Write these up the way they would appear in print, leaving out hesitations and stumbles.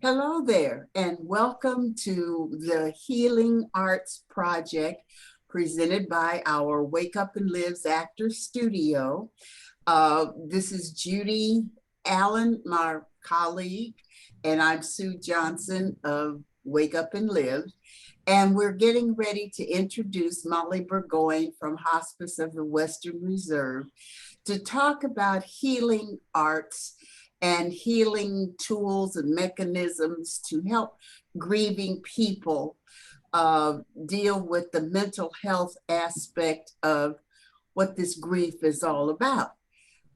Hello there, and welcome to the Healing Arts Project presented by our Wake Up and Lives Actor Studio. This is Judy Allen, my colleague, and I'm Sue Johnson of Wake Up and Live. And we're getting ready to introduce Mollie Borgoine from Hospice of the Western Reserve to talk about healing arts and healing tools and mechanisms to help grieving people deal with the mental health aspect of what this grief is all about.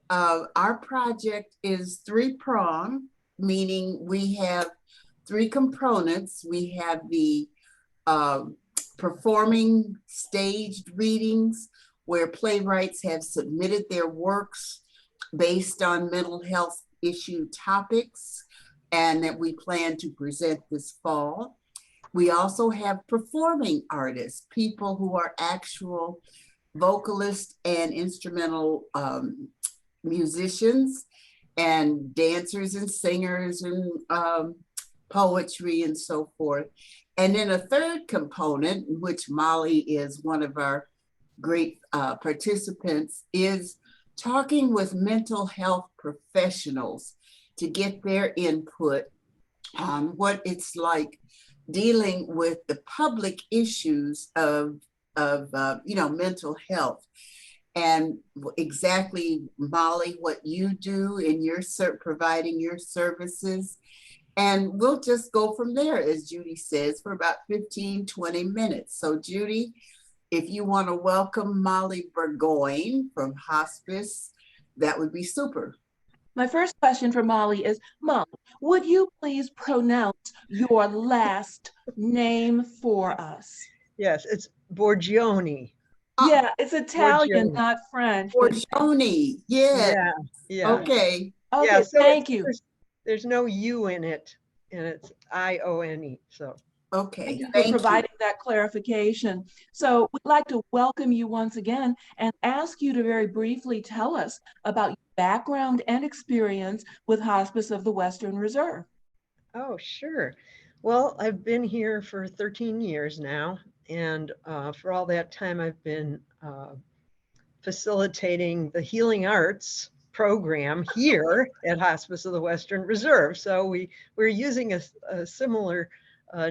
Our project is three-pronged, meaning we have three components. We have the uh, performing staged readings where playwrights have submitted their works based on mental health issue topics and that we plan to present this fall. We also have performing artists, people who are actual vocalists and instrumental musicians and dancers and singers and poetry and so forth. And then a third component, which Mollie is one of our great participants, is talking with mental health professionals to get their input on what it's like dealing with the public issues of mental health, and exactly, Mollie, what you do in your providing your services. And we'll just go from there, as Judy says, for about 15-20 minutes. So Judy, if you want to welcome Mollie Borgoine from Hospice, that would be super. My first question for Mollie is, Mollie, would you please pronounce your last name for us? Yes, it's Borgione. Yeah, it's Italian, Borgione. not French. Borgione, yeah. Yeah. Okay. Okay, Yeah, so thank you. There's no U in it, and it's IONE. So Okay, Thank you for providing that clarification. So we'd like to welcome you once again and ask you to very briefly tell us about your background and experience with Hospice of the Western Reserve. Oh, sure. Well, I've been here for 13 years now, and for all that time, I've been facilitating the healing arts program here at Hospice of the Western Reserve. So we're using a similar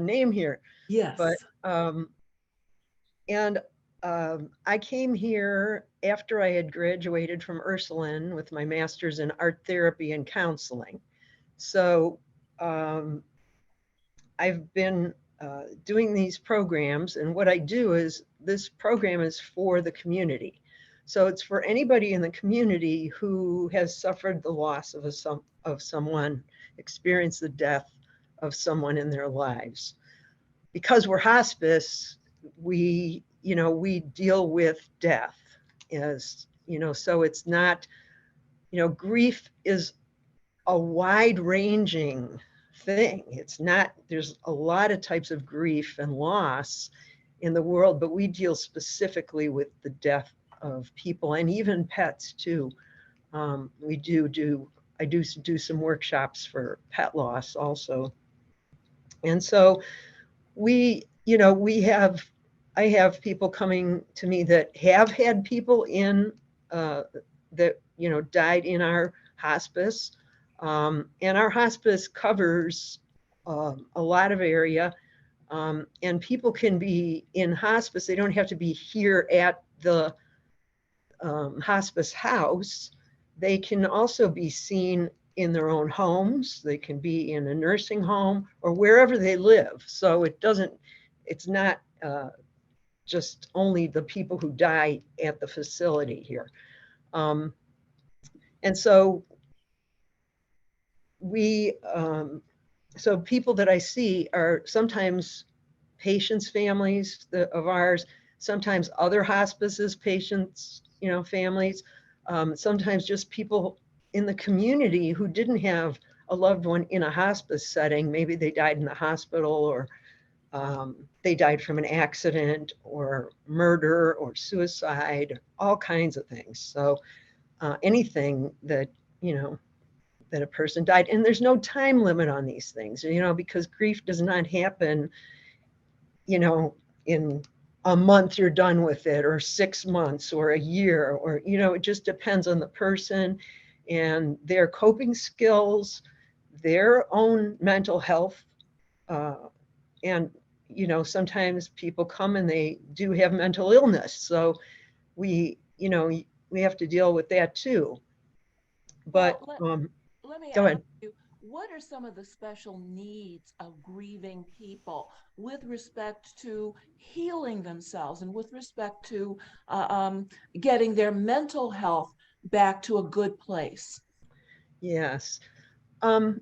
name here. Yes. But I came here after I had graduated from Ursuline with my master's in art therapy and counseling. So I've been doing these programs, and what I do is this program is for the community. So it's for anybody in the community who has suffered the loss of someone, experienced the death of someone in their lives. Because we're hospice, we deal with death, as so it's not, grief is a wide-ranging thing. It's not, there's a lot of types of grief and loss in the world, but we deal specifically with the death of people and even pets too. I do some workshops for pet loss also. And so I have people coming to me that have had people in that, died in our hospice. And our hospice covers a lot of area. And people can be in hospice. They don't have to be here at the hospice house. They can also be seen in their own homes. They can be in a nursing home or wherever they live. So it's not just only the people who die at the facility here. And so so people that I see are sometimes patients' families of ours, sometimes other hospices, patients, families, sometimes just people in the community who didn't have a loved one in a hospice setting. Maybe they died in the hospital, or they died from an accident or murder or suicide, all kinds of things. So anything that, that a person died. And there's no time limit on these things, because grief does not happen, in a month you're done with it, or 6 months, or a year, or, it just depends on the person and their coping skills, their own mental health. And, sometimes people come and they do have mental illness. So we have to deal with that too. But Well, let me go ask ahead. you, what are some of the special needs of grieving people with respect to healing themselves and with respect to getting their mental health back to a good place? Yes. Um,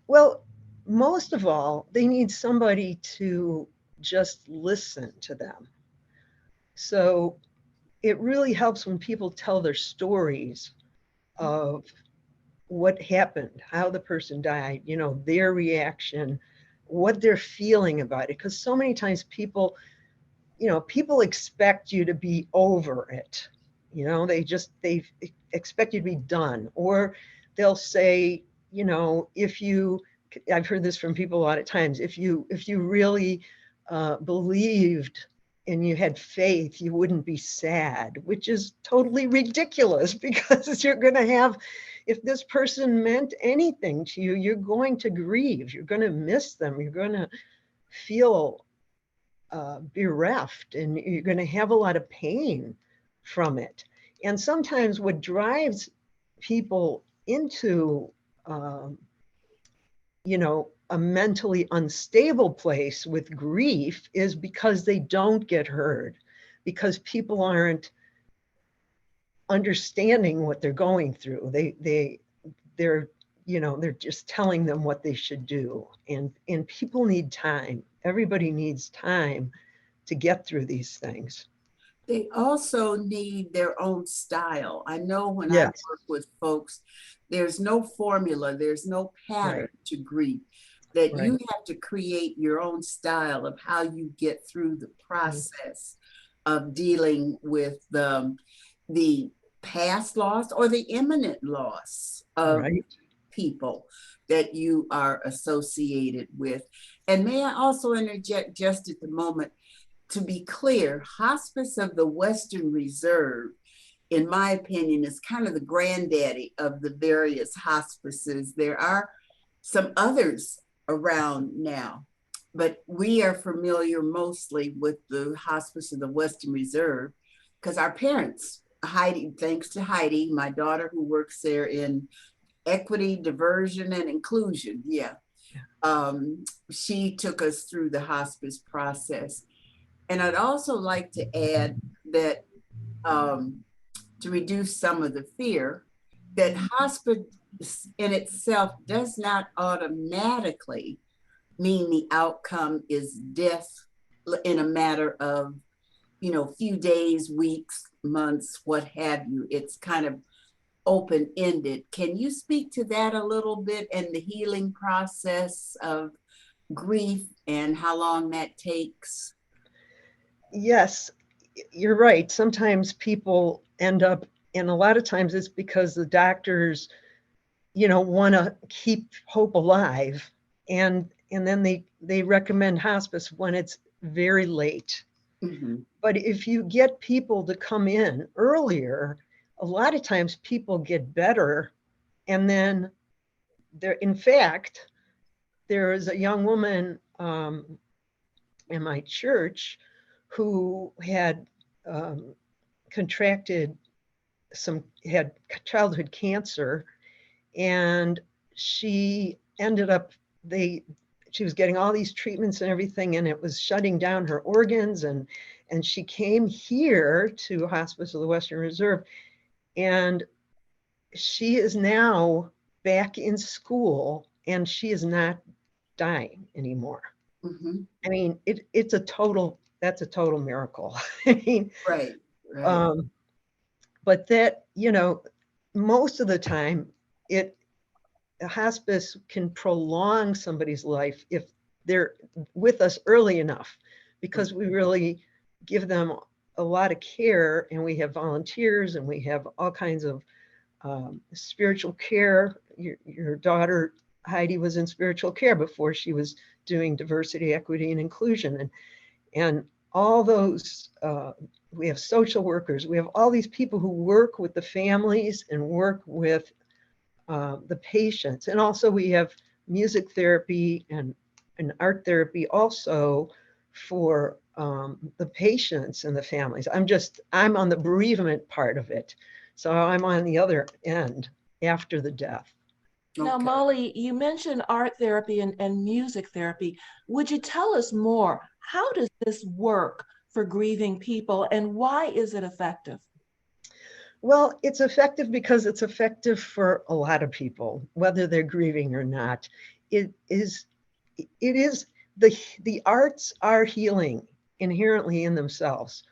well, most of all, they need somebody to just listen to them. So it really helps when people tell their stories of what happened, how the person died, their reaction, what they're feeling about it. Because so many times people expect you to be over it. They expect you to be done. Or they'll say, if you, I've heard this from people a lot of times, if you really believed and you had faith, you wouldn't be sad, which is totally ridiculous because you're going to have, if this person meant anything to you, you're going to grieve, you're going to miss them, you're going to feel bereft, and you're going to have a lot of pain from it. And sometimes what drives people into, um, a mentally unstable place with grief is because they don't get heard, because people aren't understanding what they're going through. They're just telling them what they should do. And people need time. Everybody needs time to get through these things. They also need their own style. I know when I Yes, work with folks, there's no formula, there's no pattern right, to grief, that right, you have to create your own style of how you get through the mm, process of dealing with the past loss or the imminent loss of right. people that you are associated with. And may I also interject just at the moment, to be clear, Hospice of the Western Reserve, in my opinion, is kind of the granddaddy of the various hospices. There are some others around now, but we are familiar mostly with the Hospice of the Western Reserve because our parents, Heidi, thanks to Heidi, my daughter who works there in equity, diversion, and inclusion. Yeah. She took us through the hospice process. And I'd also like to add that um, to reduce some of the fear, that hospice in itself does not automatically mean the outcome is death in a matter of, few days, weeks, months, what have you. It's kind of open-ended. Can you speak to that a little bit and the healing process of grief and how long that takes? Yes, you're right. Sometimes people end up, and a lot of times it's because the doctors, want to keep hope alive, and then they recommend hospice when it's very late. Mhm. But if you get people to come in earlier, a lot of times people get better, and then in fact, there is a young woman in my church who had um, contracted had childhood cancer, and she ended up, she was getting all these treatments and everything, and it was shutting down her organs, and she came here to Hospice of the Western Reserve, and she is now back in school, and she is not dying anymore. Mhm. I mean, that's a total miracle. I mean, Right, right. um, but that, most of the time, it hospice can prolong somebody's life if they're with us early enough, because we really give them a lot of care, and we have volunteers, and we have all kinds of spiritual care. Your daughter Heidi was in spiritual care before she was doing diversity, equity, and inclusion, and all those. We have social workers. We have all these people who work with the families and work with the patients, and also we have music therapy and art therapy also for the patients and the families. I'm on the bereavement part of it. So I'm on the other end after the death. Now, Okay. Mollie, you mentioned art therapy and music therapy. Would you tell us more? How does this work for grieving people and why is it effective? Well, it's effective because it's effective for a lot of people, whether they're grieving or not. It is, it is the arts are healing inherently in themselves.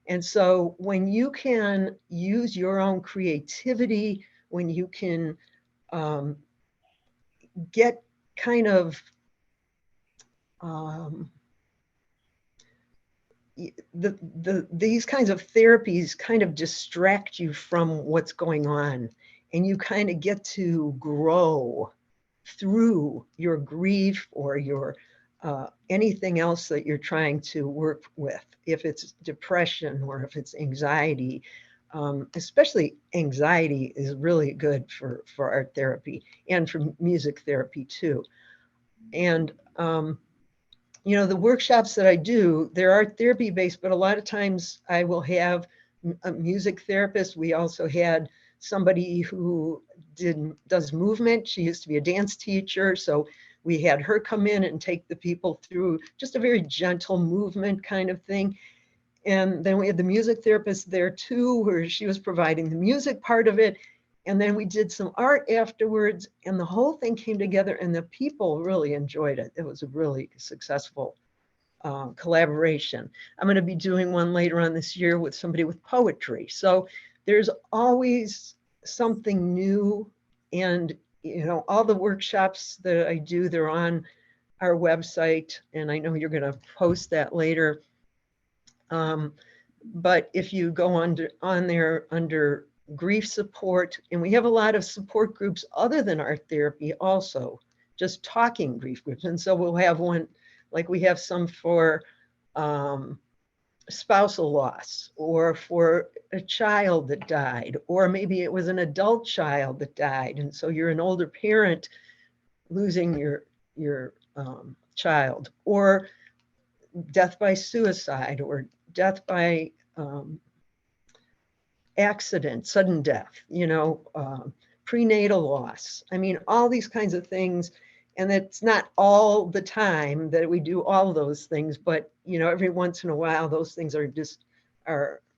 And so when you can use your own creativity, when you can um, get kind of um, these kinds of therapies kind of distract you from what's going on, and you kind of get to grow through your grief or your anything else that you're trying to work with, if it's depression or if it's anxiety. Especially anxiety is really good for art therapy and for music therapy too. And the workshops that I do, they're art therapy based, but a lot of times I will have a music therapist. We also had somebody who does movement. She used to be a dance teacher. So we had her come in and take the people through just a very gentle movement kind of thing. And then we had the music therapist there too, where she was providing the music part of it. And then we did some art afterwards, and the whole thing came together, and the people really enjoyed it. It was a really successful collaboration. I'm going to be doing one later on this year with somebody with poetry. So there's always something new. And, all the workshops that I do, they're on our website, and I know you're going to post that later. But if you go on there under grief support, and we have a lot of support groups other than art therapy also, just talking grief groups. And so we'll have one, like we have some for spousal loss, or for a child that died, or maybe it was an adult child that died. And so you're an older parent losing your child, or death by suicide, or death by accident, sudden death, prenatal loss. I mean, all these kinds of things. And it's not all the time that we do all those things, but every once in a while, those things are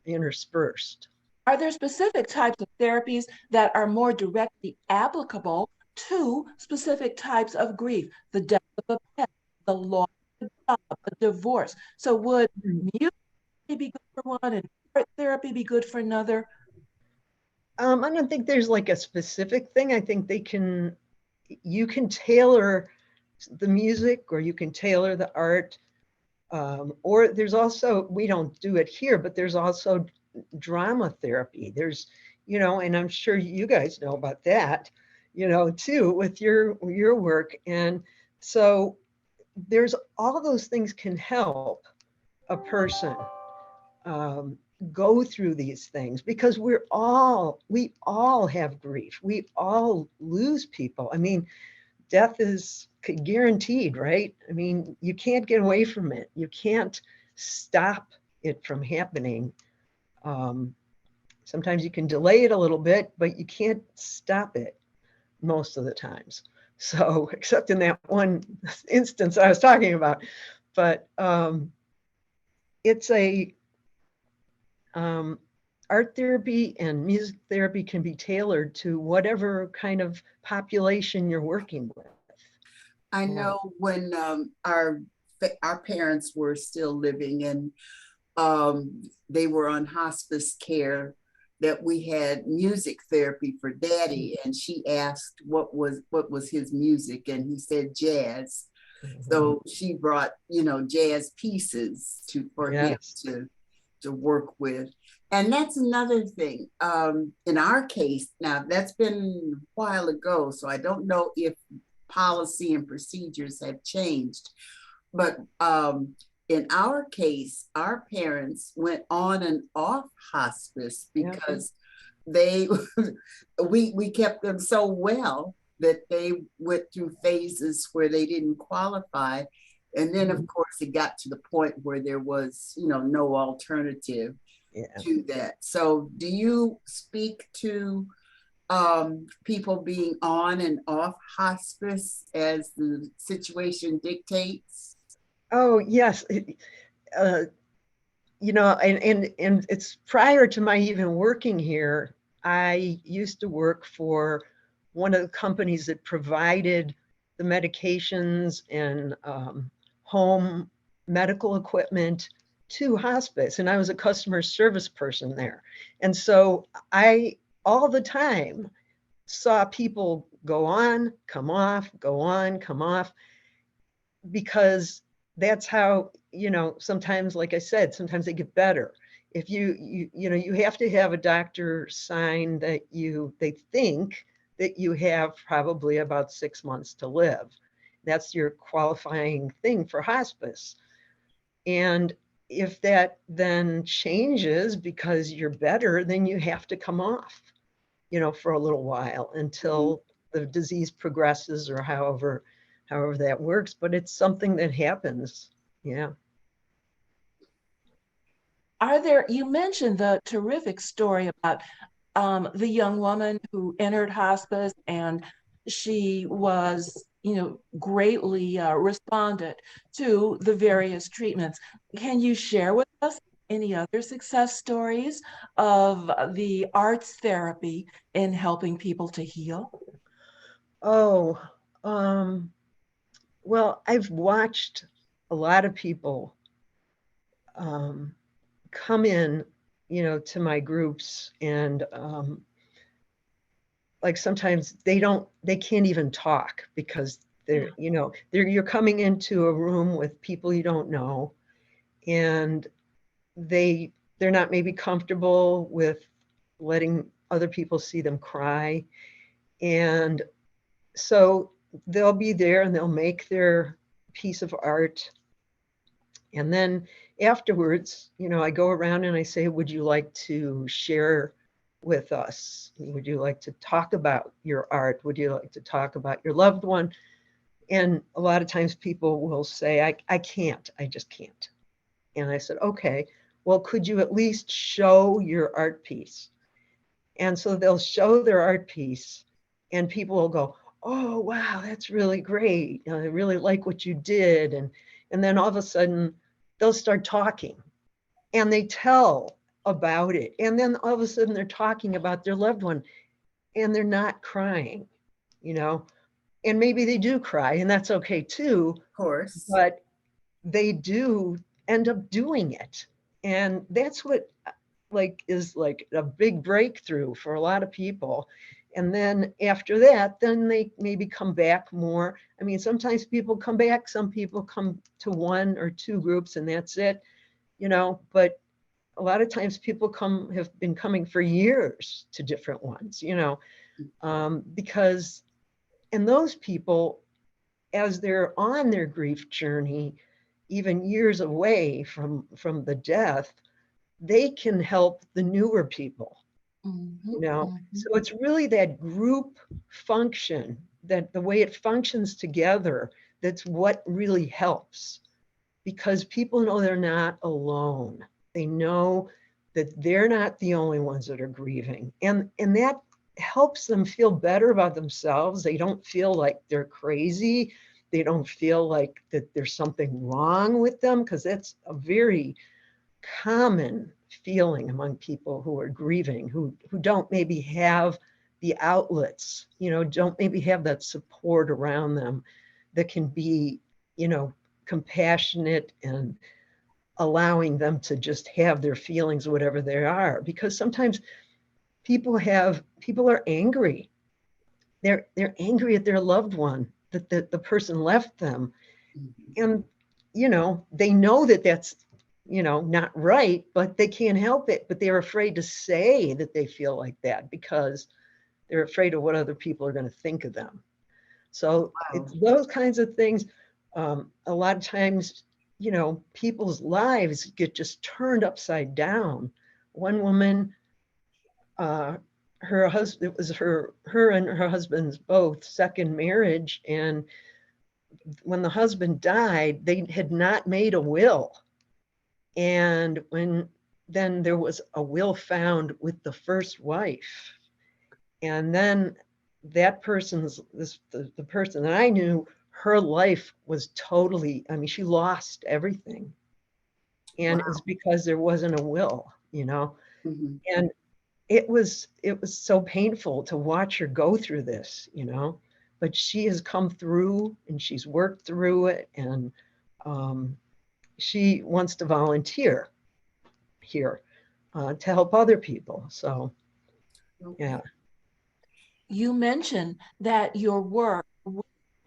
interspersed. Are there specific types of therapies that are more directly applicable to specific types of grief? The death of a pet, the loss of a job, a divorce. So would music be good for one and art therapy be good for another? I don't think there's like a specific thing. I think you can tailor the music, or you can tailor the art. Or there's also, we don't do it here, but there's also drama therapy. There's, and I'm sure you guys know about that, too, with your work. And so there's all those things can help a person go through these things, because we all have grief. We all lose people. I mean, death is guaranteed, right? I mean, you can't get away from it. You can't stop it from happening. Sometimes you can delay it a little bit, but you can't stop it most of the times. So, except in that one instance I was talking about. But it's art therapy and music therapy can be tailored to whatever kind of population you're working with. I know when our parents were still living, and they were on hospice care, that we had music therapy for Daddy, and she asked what was his music, and he said jazz. So she brought jazz pieces for him Yes. to work with. And that's another thing. In our case, now that's been a while ago, so I don't know if policy and procedures have changed. But in our case, our parents went on and off hospice Yeah. because they we kept them so well that they went through phases where they didn't qualify. And then of course it got to the point where there was, no alternative Yeah. to that. So do you speak to people being on and off hospice as the situation dictates? Oh, yes. Uh, and it's prior to my even working here. I used to work for one of the companies that provided the medications and home medical equipment to hospice, and I was a customer service person there. And so I all the time saw people go on, come off, go on, come off, because that's how, sometimes, like I said, sometimes they get better. If you have to have a doctor sign that they think that you have probably about 6 months to live. That's your qualifying thing for hospice. And if that then changes because you're better, then you have to come off, for a little while Mhm. until the disease progresses, or however that works. But it's something that happens. Yeah. You mentioned the terrific story about the young woman who entered hospice, and she was, greatly responded to the various treatments. Can you share with us any other success stories of the arts therapy in helping people to heal? Oh, well, I've watched a lot of people um, come in, to my groups, and like sometimes they can't even talk because Yeah. you're coming into a room with people you don't know, and they're not maybe comfortable with letting other people see them cry. And so they'll be there and they'll make their piece of art. And then afterwards, I go around and I say, would you like to share with us? Would you like to talk about your art? Would you like to talk about your loved one? And a lot of times people will say, I can't, I just can't. And I said, okay, well, could you at least show your art piece? And so they'll show their art piece, and people will go, oh, wow, that's really great. I really like what you did. And then all of a sudden, they'll start talking, and they tell about it. And then all of a sudden, they're talking about their loved one, and they're not crying, you know? And maybe they do cry, and that's okay too. Of course. But they do end up doing it. And that's what is like a big breakthrough for a lot of people. And then after that, then they maybe come back more. I mean, sometimes people come back, some people come to one or two groups and that's it, but a lot of times people have been coming for years to different ones, because, and those people, as they're on their grief journey, even years away from the death, they can help the newer people, Mhm, So mhm. it's really that group function, that the way it functions together, that's what really helps, because people know they're not alone. They know that they're not the only ones that are grieving, and that helps them feel better about themselves. They don't feel like they're crazy. They don't feel like that there's something wrong with them, because that's a very common feeling among people who are grieving, who don't maybe have the outlets, don't maybe have that support around them that can be, compassionate and allowing them to just have their feelings, whatever they are. Because sometimes people are angry. They're angry at their loved one, that the person left them. Mhm. And, they know that that's not right, but they can't help it. But they're afraid to say that they feel like that because they're afraid of what other people are going to think of them. So Wow. it's those kinds of things. A lot of times, people's lives get just turned upside down. One woman, uh, her husband, it was her and her husband's both second marriage. And when the husband died, they had not made a will. And then there was a will found with the first wife. And then that the person that I knew, her life was totally, I mean, she lost everything. And it was Wow. because there wasn't a will. Mhm. And it was so painful to watch her go through this. But she has come through and she's worked through it, and um, she wants to volunteer here to help other people. So yeah. Okay. You mentioned that your work with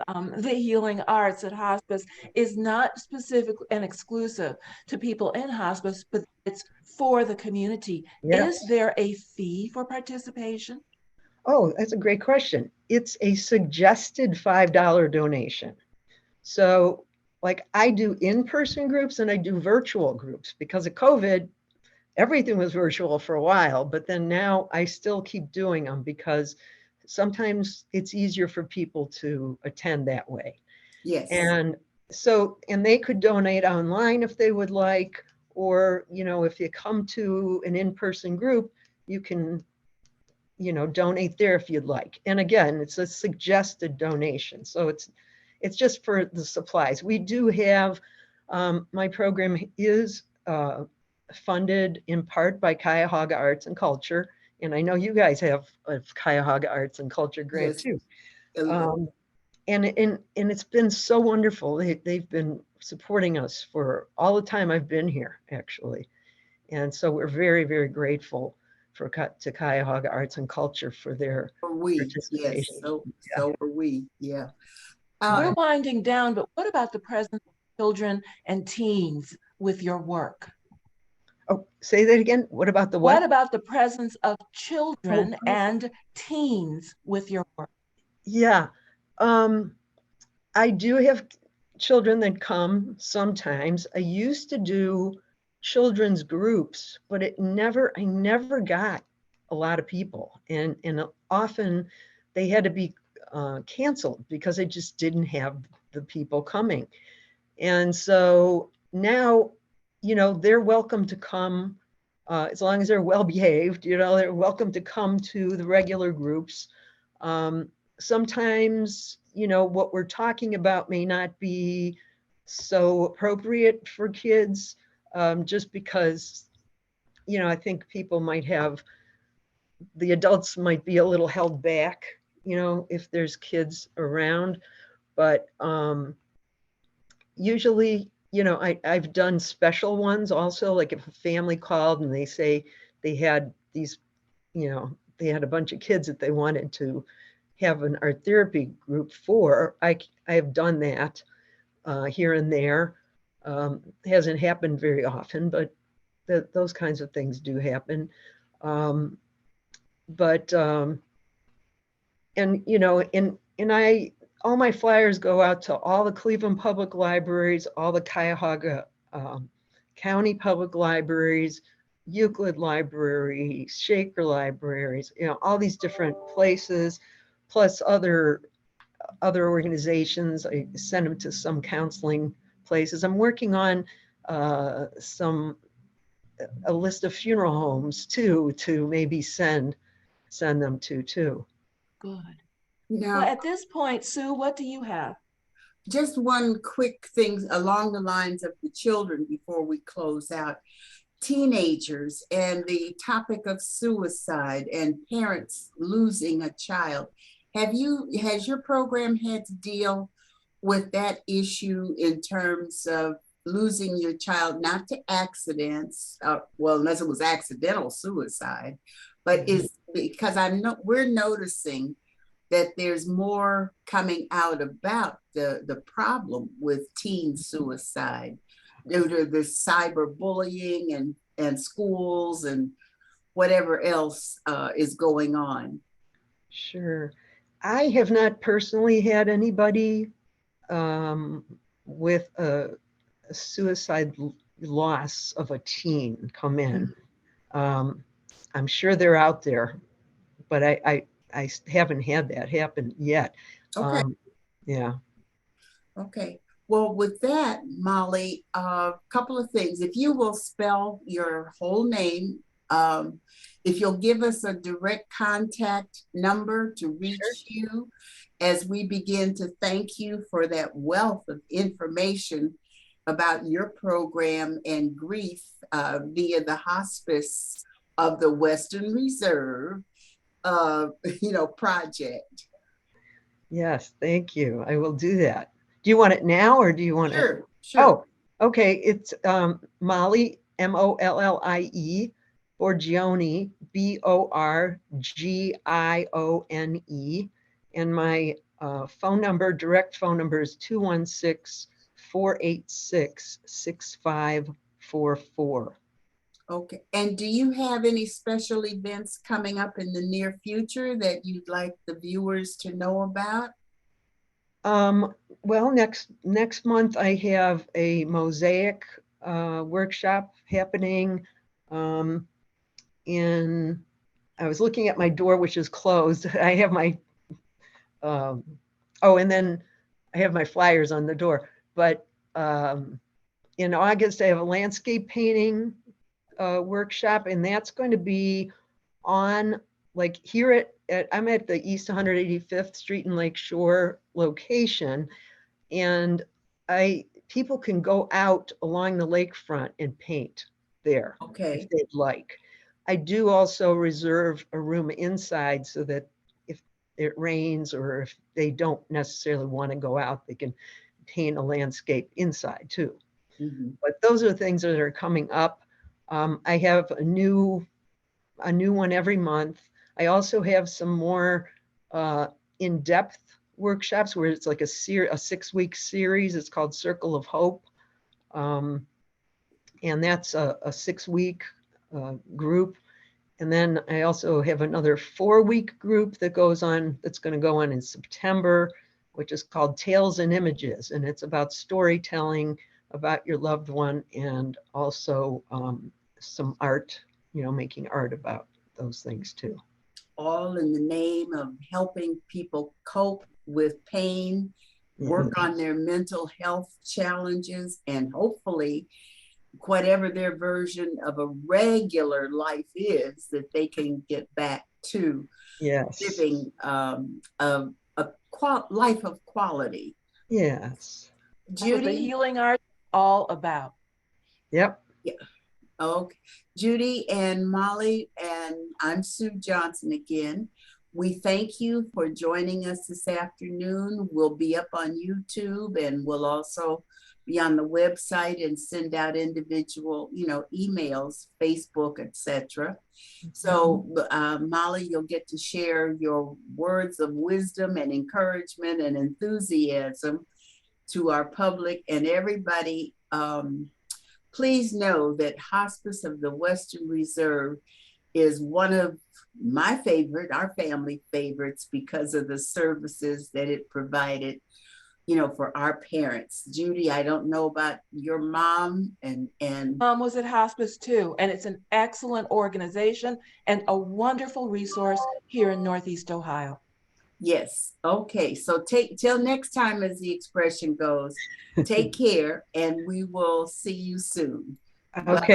the healing arts at hospice is not specific and exclusive to people in hospice, but it's for the community. Is Yes. there a fee for participation? Oh, that's a great question. It's a suggested $5 donation. So, like, I do in-person groups and I do virtual groups because of COVID. Everything was virtual for a while, but then now I still keep doing them because sometimes it's easier for people to attend that way. Yes. And and they could donate online if they would like, or, if you come to an in-person group, you can, donate there if you'd like. And again, it's a suggested donation. So it's just for the supplies. We do have, my program is funded in part by Cuyahoga Arts and Culture. And I know you guys have a Cuyahoga Arts and Culture grant Yes. too. Uh, Um, and it's been so wonderful. They've been supporting us for all the time I've been here, actually. And so we're very, very grateful to Cuyahoga Arts and Culture for their Are we? Yes. participation. Yeah. So are we. Yeah. We're Uh, winding down, but what about the presence of children and teens with your work? Oh, say that again. What about the What what? about the presence of Oh, children and teens with your work? yeah. Um, I do have children that come sometimes. I used to do children's groups, but I never got a lot of people. And often they had to be canceled because I just didn't have the people coming. And so now, they're welcome to come as long as they're well behaved, they're welcome to come to the regular groups. Um, Sometimes, what we're talking about may not be so appropriate for kids, just because, I think people might have, the adults might be a little held back, if there's kids around. But usually, I've done special ones also, like if a family called and they say they had they had a bunch of kids that they wanted to have an art therapy group for. I have done that here and there. Hasn't happened very often, but those kinds of things do happen. Um, but and I all my flyers go out to all the Cleveland Public Libraries, all the Cuyahoga County Public Libraries, Euclid Libraries, Shaker Libraries, all these different places, plus other organizations. I send them to some counseling places. I'm working on a list of funeral homes too, to maybe send them to too. Good. Well, now, at this point, Sue, what do you have? just one quick thing along the lines of the children before we close out. Teenagers and the topic of suicide and parents losing a child. Has your program had to deal with that issue in terms of losing your child, not to accidents, well, unless it was accidental suicide, but Mhm. is because we're noticing that there's more coming out about the problem with teen suicide. due to the cyberbullying and schools and whatever else is going on. Sure. I have not personally had anybody with a suicide loss of a teen come in. I'm sure they're out there, but I haven't had that happen yet. Okay. Yeah. Okay. Well, with that, Mollie, a couple of things. If you will spell your whole name, if you'll give us a direct contact number to reach Sure. you as we begin to thank you for that wealth of information about your program and grief via the Hospice of the Western Reserve, project. Yes, thank you. I will do that. Do you want it now or do you want it? Sure, sure. Oh, okay. It's Mollie, Mollie, Borgione, Borgione. And my direct phone number is 216-486-6544. Okay. And do you have any special events coming up in the near future that you'd like the viewers to know about? Well, next month I have a mosaic workshop happening I was looking at my door, which is closed. I have my, and then I have my flyers on the door. But in August, I have a landscape painting workshop, and that's going to be on, like here I'm at the East 185th Street and Lake Shore location, and people can go out along the lakefront and paint there if they'd like. I do also reserve a room inside so that if it rains or if they don't necessarily want to go out, they can paint a landscape inside too. Mm-hmm. But those are the things that are coming up. I have a new one every month. I also have some more in-depth workshops where it's like a 6-week series. It's called Circle of Hope. And that's a 6-week group. And then I also have another 4-week group that's going to go on in September, which is called Tales and Images. And it's about storytelling about your loved one and also some art, making art about those things too. All in the name of helping people cope with pain, work on their mental health challenges, and hopefully whatever their version of a regular life is, that they can get back to living a life of quality. Yes. Judy, the healing art all about. Yep. Yeah. Okay. Judy and Mollie, and I'm Sue Johnson again. We thank you for joining us this afternoon. We'll be up on YouTube, and we'll also be on the website and send out individual, emails, Facebook, etc. So, Mollie, you'll get to share your words of wisdom and encouragement and enthusiasm to our public and everybody. Please know that Hospice of the Western Reserve is one of our family favorites, because of the services that it provided, for our parents. Judy, I don't know about your mom and Mom was at Hospice too, and it's an excellent organization and a wonderful resource here in Northeast Ohio. Yes. Okay. So till next time, as the expression goes, take care, and we will see you soon. Okay.